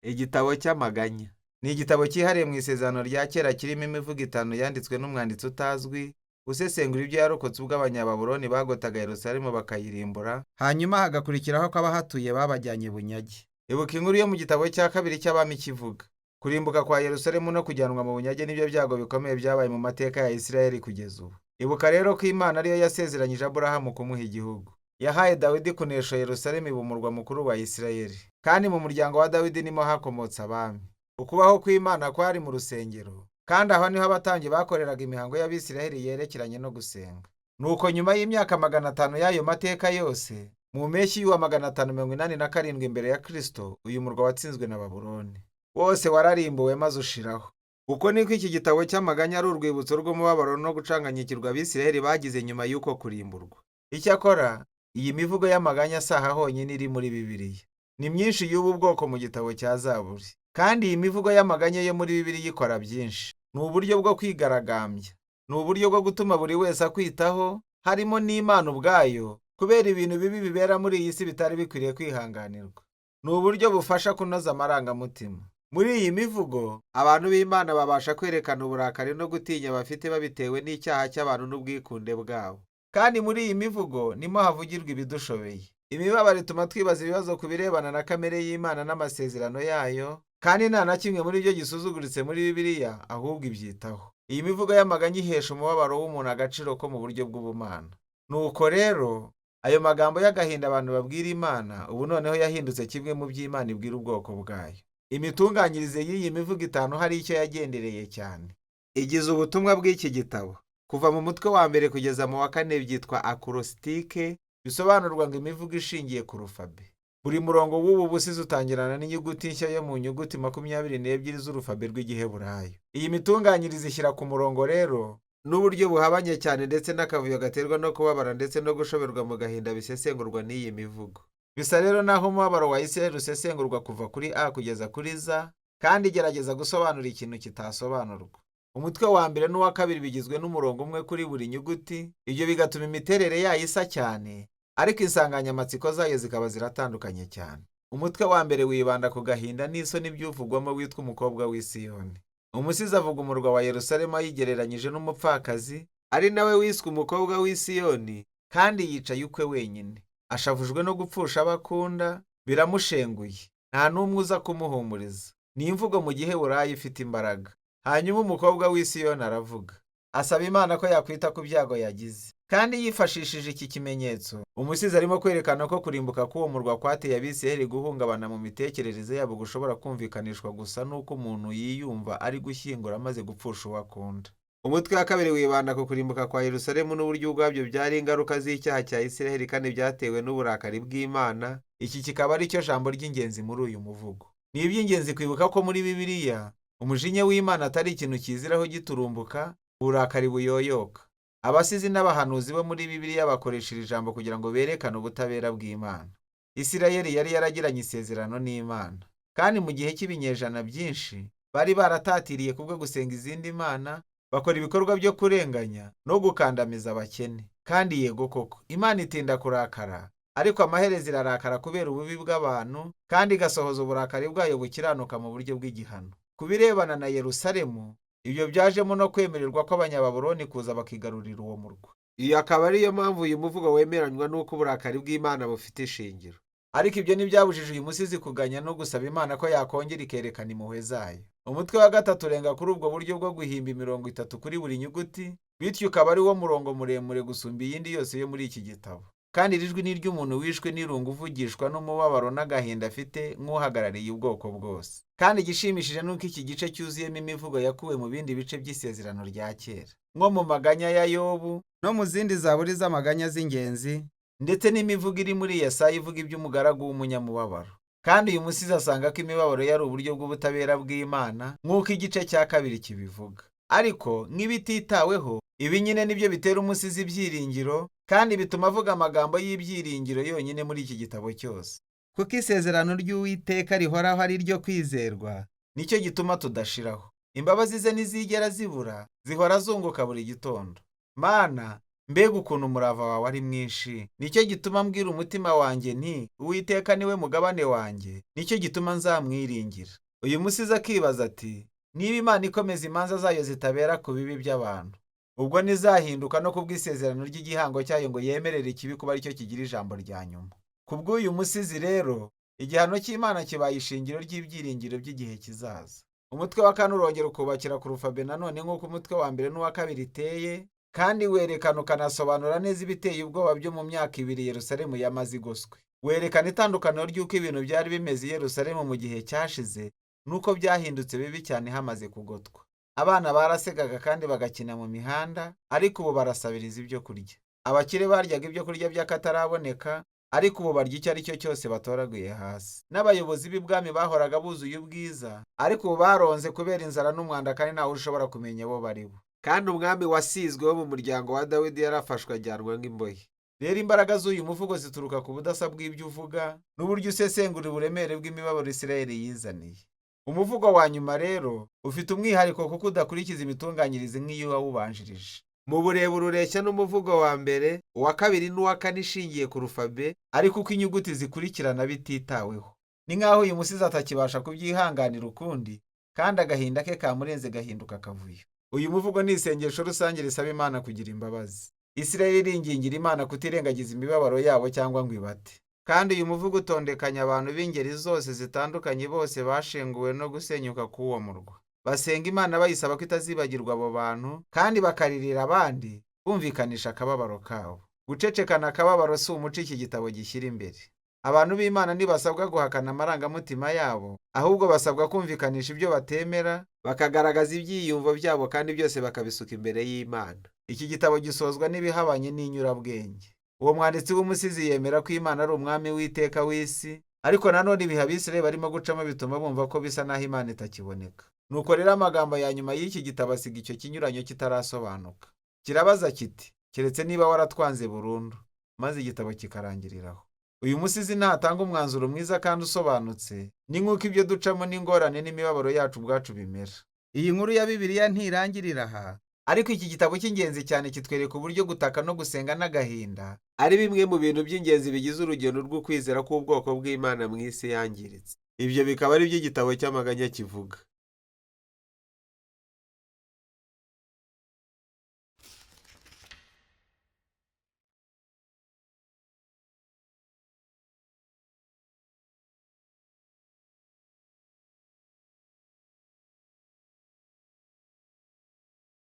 Igitabo cy'amaganya ni igitabo cyihariye mu isezerano rya kera kirimo imivugo itanu yanditswe n'umwanditsi utazwi, usesengura ibyo yarokotse ubwo Abanyababuloni bagotaga Yerusalemu bakayirimbura, hanyuma hagakurikiraho ko abahatuye babajyanye bunyage. Ibuka inkuru yo mu gitabo cya kabiri cy'Abami kivuga. Kurimbuka kwa Yerusalemu no kujyanwa mu bunyage nibyo byago bikomeye byabaye mu mateka ya Isirayeli kugeza ubu. Ibuka rero ko Imana ariyo yasezeranyije Aburahamu kumuha igihugu. Yahaye Dawidi kunesha Yerusalemu iba umurwa mukuru wa Isirayeli. Kandi mu muryango wa Dawidi nimo hakomotse abami. Ukubaho kw'Imana kwari mu rusengero, kandi aho niho abatambyi bakoreraga imihango y'Abisirayeli yerekeranye no gusenga. Nuko nyuma y'imyaka 500 y'ayo mateka yose, mu mpeshyi y'uwa 587 imbere ya Kristo, uyu murwa watsinzwe na Babuloni. Wose wararimbuwe maze ushiraho. Uko niko iki gitabo cy'amaganya ari urwibutso rw'umubabaro no gucanganyikirwa Abisirayeli bagize nyuma y'uko kurimburwa. Icyakora, iyi mivugo y'amaganya saha honyine iri muri Bibiliya. Ni myinshi y'ubu bwoko mu gitabo cya Zaburi. Kandi iyi mivugo y'amaganya yo muri Bibiliya ikora byinshi. Ni uburyo bwo kwigaragambya. Ni uburyo bwo gutuma buri wese akwitaho, harimo n'Imana ubwayo, kubera ibintu bibi bibera muri iyi si bitari bikwiriye kwihanganirwa. Ni uburyo bufasha kunoza amarangamutima. Muri iyi mivugo, abantu b'Imana babasha kwerekana uburakari no gutinya bafite babitewe n'icyaha cy'abantu n'ubwikunde bwabo. Kandi muri iyi mivugo nimo havugirwa ibidushobeye. Imibabaro ituma twibaza ibibazo ku birebana na kamere y'Imana n'amasezerano yayo, kandi nta na kimwe muri byo gisuzuguritse muri Bibiliya, ahubwo ibyitaho. Iyi mivugo y'amaganya ihesha umubabaro w'umuntu agaciro ko mu buryo bw'ubumana. Nuko rero, ayo magambo y'agahinda abantu babwira Imana, ubu noneho yahindutse kimwe mu by'Imana ibwira ubwoko bwayo. Imitunganyirize y'iyi mivugo itanu hari icyo yagendereye cyane. Igize ubutumwa bw'iki gitabo. Kuva mu mutwe wa mbere kugeza mu wa 4 byitwa akurositike, bisobanurwa ngo imivugo ishingiye ku rufabe. Buri murongo w'ubu busizi utangirana n'inyuguti nshya yo mu nyuguti 22 z'urufabe rw'igiheburayo. Iyi mitunganyirize ishyira ku murongo rero n'uburyo buhabanye cyane ndetse n'akavuyo gaterwa no kubabara ndetse no gushoberwa mu gahinda bisesengurwa n'iyi mivugo. Bisa rero naho umubabaro wa Isirayeli usesengurwa kuva kuri A kugeza kuri Z, kandi igerageza gusobanura ikintu kitasobanurwa. Umutwe wa mbere n'uwa kabiri bigizwe n'umurongo umwe kuri buri nyuguti, ibyo bigatuma imiterere yayo isa cyane, ariko insanganyamatsiko zayo zikaba ziratandukanye cyane. Umutwe wa mbere wibanda ku gahinda n'isoni by'uvugwamo witwa umukobwa w'i Siyoni. Umusizi avuga umurwa wa Yerusalemu yigereranyije n'umupfakazi, ari nawe wiswe umukobwa w'i Siyoni, kandi yicaye ukwe wenyine. Ashavujwe no gupfusha abakunda, biramushenguye. Nta n'umwe uza kumuhumuriza. Ni imvugo mu giheburayo ifite imbaraga. Hanyuma umukobwa w'i Siyoni aravuga. Asaba Imana ko yakwita ku byago yagize. Kandi yifashishije iki kimenyetso, umusizi arimo kwerekana ko kurimbuka k'uwo murwa kwateye Abisirayeli guhungabana mu mitekerereze yabo gushobora kumvikanishwa gusa n'uko umuntu yiyumva ari gushyingura amaze gupfusha uwo akunda. Umutwe wa kabiri wibanda ku kurimbuka kwa Yerusalemu n'uburyo ubwabyo byari ingaruka z'icyaha cya Isirayeli kandi byatewe n'uburakari bw'Imana. Iki kikaba ari cyo jambo ry'ingenzi muri uyu muvugo. Ni iby'ingenzi kwibuka ko muri Bibiliya, umujinya w'Imana atari ikintu kiziraho giturumbuka, uburakari buyoyoka. Abasizi n'abahanuzi bo muri Bibiliya bakoresha iri jambo kugira ngo berekane ubutabera bw'Imana. Isirayeli yari yaragiranye isezerano n'Imana, kandi mu gihe cy'ibinyejana byinshi bari baratatiriye kubwo gusenga izindi mana, bakora ibikorwa byo kurenganya no gukandamiza abakene. Kandi yego koko, Imana itinda kurakara, ariko amaherezo irarakara kubera ububi bw'abantu, kandi igasohoza uburakari bwayo bukiranuka mu buryo bw'igihano. Ku birebana na Yerusalemu, ibyo byajemo no kwemererwa ko Abanyababuloni kuza bakigarurira uwo murwa. Iyo akaba ariyo mpamvu uyu muvugo wemeranywa n'uko uburakari bw'Imana bufite ishingiro. Ariko ibyo ntibyabujije uyu musizi kuganya no gusaba Imana ko yakongera ikerekana impuhwe zayo. Umutwe wa 3 urenga kuri ubwo buryo bwo guhimba 30 kuri buri nyuguti, bityo ukaba ari wo murongo muremure gusumba iyindi yose yo muri iki gitabo. Kandi iri jwi ni iry'umuntu wishwe n'irungu uvugishwa n'umubabaro n'agahinda afite nk'uhagarariye ubwoko bwose. Kandi igishimishije nuko iki gice cyuzuyemo imivugo yakuwe mu bindi bice by'isezerano rya kera, nko mu maganya ya Yobu no mu zindi zaburi z'amaganya z'ingenzi, ndetse n'imivugo iri muri Yesaya ivuga iby'umugaragu w'umunyamubabaro. Kandi uyu musizi asanga ko imibabaro yari uburyo bw'ubutabera bw'Imana nk'uko igice cya 2 kibivuga. Ariko nk'ibititaweho, ibi nyine nibyo bitera umusizi ibyiringiro, kandi bituma avuga amagambo y'ibyiringiro yonyine muri iki gitabo cyose. Kuko isezerano ry'Uwiteka rihoraho ari ryo kwizerwa, nicyo gituma tudashiraho. Imbabazi ze ntizigera zibura, zihora zunguka buri gitondo. Mana, mbega ukuntu umurava wawe ari mwinshi! Nicyo gituma mbwira umutima wanjye nti Uwiteka niwe mugabane wanjye, nicyo gituma nzamwiringira. Uyu musizi akibaza ati niba Imana ikomeza imanza zayo zitabera ku bibi by'abantu, ubwo ntizahinduka no kubw'isezerano ry'igihango cyayo ngo yemerere ikibi kuba aricyo kigira ijambo rya nyuma. Ku bw'uyu musizi rero, igihano cy'Imana kibaye ishingiro ry'ibyiringiro by'igihe kizaza. Umutwe wa kane urongera ukubakira ku rufabe nanone nk'uko umutwe wa mbere n'uwa kabiri iteye, kandi werekana ukanasobanura neza ibiteye ubwoba byo mu myaka ibiri Yerusalemu yamaze igoswe. Werekana itandukaniro ry'uko ibintu byari bimeze i Yerusalemu mu gihe cyashize n'uko byahindutse bibi cyane hamaze kugotwa. Abana barasegaga kandi bagakina mu mihanda, ariko ubu barasabiriza ibyo kurya. Abakire baryaga ibyo kurya by'akataraboneka, ariko ubu barya icyo ari cyo cyose batoraguye hasi. N'abayobozi b'ibwami bahoraga buzuye ubwiza, ariko ubu baronze kubera inzara n'umwanda kandi ntawe ushobora kumenya abo bari bo. Kandi umwami wasizwe wo mu muryango wa Dawidi yarafashwe ajyanwa nk'imbohe. Rero imbaraga z'uyu muvugo zituruka ku budasa bw'ibyo uvuga n'uburyo usesengura uburemere bw'imibabaro Isirayeli yizaniye. Umuvugo wa nyuma rero ufite umwihariko kuko udakurikiza imitunganyirize nk'iyo wawubanjirije. Mu burebure ureshya n'umuvugo wa mbere, uwa kabiri n'uwa kane ishingiye ku rufabe, ariko uko inyuguti zikurikirana bititaweho. Ni nk'aho uyu musizi atakibasha kubyihanganira ukundi, kandi agahinda ke kamurenze gahinduka akavuyo. Uyu muvugo ni isengesho rusange risaba Imana kugira imbabazi. Isirayeli iringingira Imana kutirengagiza imibabaro yabo cyangwa ngo ibate. Kandi uyu muvugo utondekanya abantu b'ingeri zose zitandukanye bose bashenguwe no gusenyuka k'uwo murwa. Basenga Imana bayisaba ko itazibagirwa abo bantu, kandi bakaririra abandi bumvikanisha akababaro kabo. Gucecekana akababaro si umuco iki gitabo gishyira imbere. Abantu b'Imana ntibasabwa guhakana amarangamutima yabo, ahubwo basabwa kumvikanisha ibyo batemera, bakagaragaza ibyiyumvo byabo kandi byose bakabisuka imbere y'Imana. Iki gitabo gisozwa n'ibihabanye n'inyurabwenge. Uwo mwanditsi w'umusizi yemera ko Imana ari umwami w'iteka w'isi, ariko nanone ibihe Abisirayeli barimo gucamo bituma bumva ko bisa naho Imana itakiboneka. Nuko rero amagambo ya nyuma y'iki gitabo asiga icyo kinyuranyo kitarasobanuka. Kirabaza kiti keretse niba waratwanze burundu, maze igitabo kikarangiriraho. Uyu musizi ntatanga umwanzuro mwiza kandi usobanutse, ni nk'uko ibyo ducamo n'ingorane n'imibabaro yacu ubwacu bimera. Iyi nkuru ya Bibiliya ntirangirira aha, ariko iki gitabo cy'ingenzi cyane kitwereka uburyo gutaka no gusenga n'agahinda ari bimwe mu bintu by'ingenzi bigize urugendo rw'ukwizera k'ubwoko bw'Imana mu isi yangiritse. Ibyo bikaba ari byo igitabo cy'amaganya kivuga.